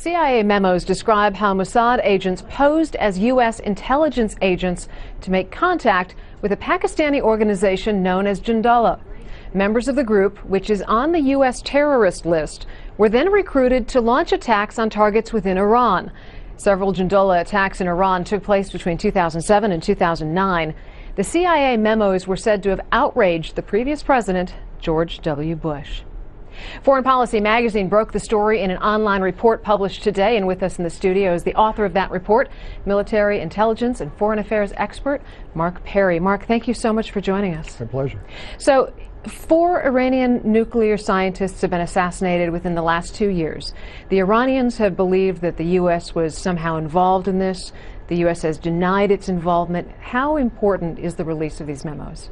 CIA memos describe how Mossad agents posed as U.S. intelligence agents to make contact with a Pakistani organization known as Jindallah. Members of the group, which is on the U.S. terrorist list, were then recruited to launch attacks on targets within Iran. Several Jindallah attacks in Iran took place between 2007 and 2009. The CIA memos were said to have outraged the previous president, George W. Bush. Foreign Policy magazine broke the story in an online report published today, and with us in the studio is the author of that report, military intelligence and foreign affairs expert Mark Perry. Mark, thank you so much for joining us. My pleasure. So, 4 Iranian nuclear scientists have been assassinated within the last 2 years. The Iranians have believed that the U.S. was somehow involved in this. The U.S. has denied its involvement. How important is the release of these memos?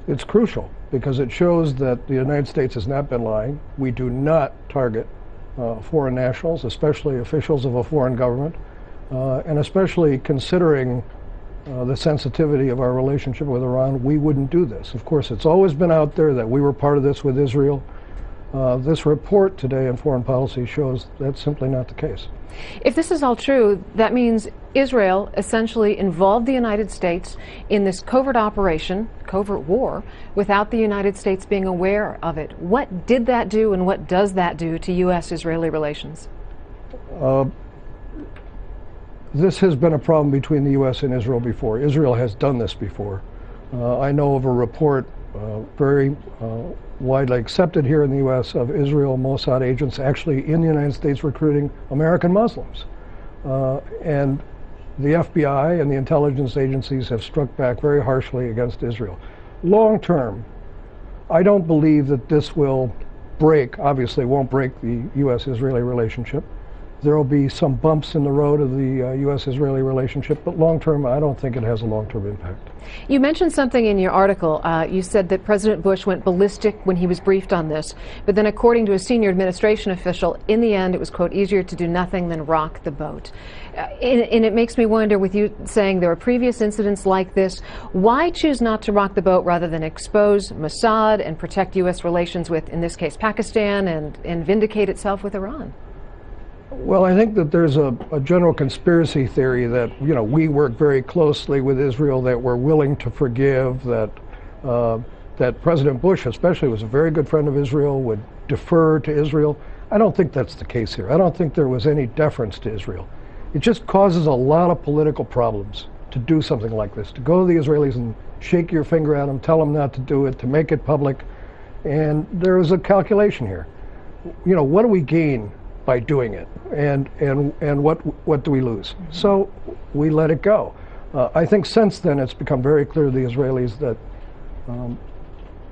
It's crucial because it shows that the United States has not been lying. We do not target foreign nationals, especially officials of a foreign government, and especially considering the sensitivity of our relationship with Iran, we wouldn't do this. Of course, it's always been out there that we were part of this with Israel. This report today in Foreign Policy shows that's simply not the case. If this is all true, that means Israel essentially involved the United States in this covert operation, covert war, without the United States being aware of it. What did that do and what does that do to U.S.-Israeli relations? This has been a problem between the U.S. and Israel before. Israel has done this before. I know of a report very widely accepted here in the U.S. of Israel Mossad agents actually in the United States recruiting American Muslims. And the FBI and the intelligence agencies have struck back very harshly against Israel. Long term, I don't believe that this will break, obviously won't break the U.S.-Israeli relationship. There will be some bumps in the road of the U.S.-Israeli relationship, but long-term, I don't think it has a long-term impact. You mentioned something in your article. You said that President Bush went ballistic when he was briefed on this, but then according to a senior administration official, in the end, it was, quote, easier to do nothing than rock the boat. And it makes me wonder, with you saying there are previous incidents like this, why choose not to rock the boat rather than expose Mossad and protect U.S. relations with, in this case, Pakistan, and vindicate itself with Iran? Well, I think that there's a general conspiracy theory that, you know, we work very closely with Israel, that we're willing to forgive, that that President Bush especially was a very good friend of Israel, would defer to Israel. I don't think that's the case here. I don't think there was any deference to Israel. It just causes a lot of political problems to do something like this, to go to the Israelis and shake your finger at them, tell them not to do it, to make it public. And there is a calculation here. You know, what do we gain by doing it, and what do we lose? So we let it go. I think since then it's become very clear to the Israelis that the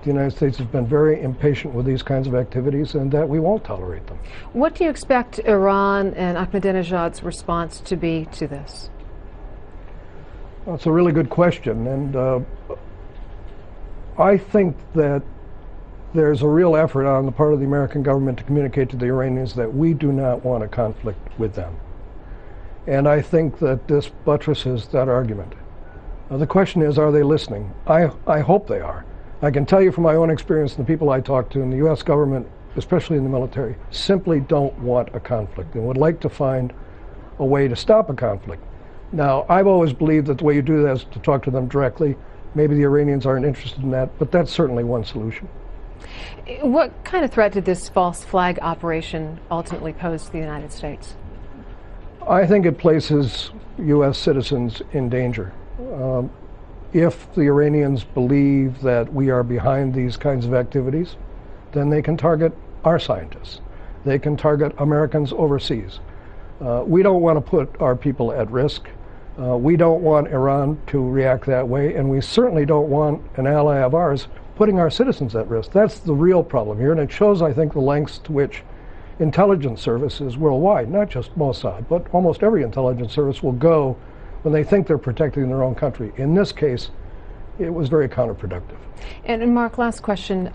United States has been very impatient with these kinds of activities and that we won't tolerate them. What do you expect Iran and Ahmadinejad's response to be to this? Well, it's a really good question, and I think that there's a real effort on the part of the American government to communicate to the Iranians that we do not want a conflict with them. And I think that this buttresses that argument. The question is, are they listening? I hope they are. I can tell you from my own experience and the people I talk to in the U.S. government, especially in the military, simply don't want a conflict and would like to find a way to stop a conflict. Now, I've always believed that the way you do that is to talk to them directly. Maybe the Iranians aren't interested in that, but that's certainly one solution. What kind of threat did this false flag operation ultimately pose to the United States? I think it places U.S. citizens in danger. If the Iranians believe that we are behind these kinds of activities, then they can target our scientists. They can target Americans overseas. We don't want to put our people at risk. We don't want Iran to react that way, and we certainly don't want an ally of ours putting our citizens at risk. That's the real problem here, and it shows, I think, the lengths to which intelligence services worldwide, not just Mossad, but almost every intelligence service will go when they think they're protecting their own country. In this case, it was very counterproductive. And Mark, last question,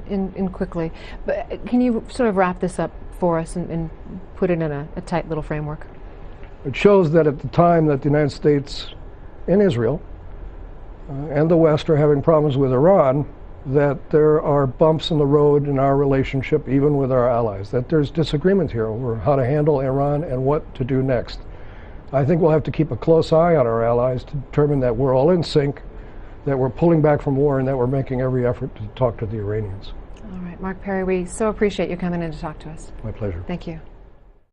in quickly, but can you sort of wrap this up for us and put it in a tight little framework? It shows that at the time that the United States and Israel and the West are having problems with Iran, that there are bumps in the road in our relationship, even with our allies, that there's disagreement here over how to handle Iran and what to do next. I think we'll have to keep a close eye on our allies to determine that we're all in sync, that we're pulling back from war, and that we're making every effort to talk to the Iranians. All right, Mark Perry, we so appreciate you coming in to talk to us. My pleasure. Thank you.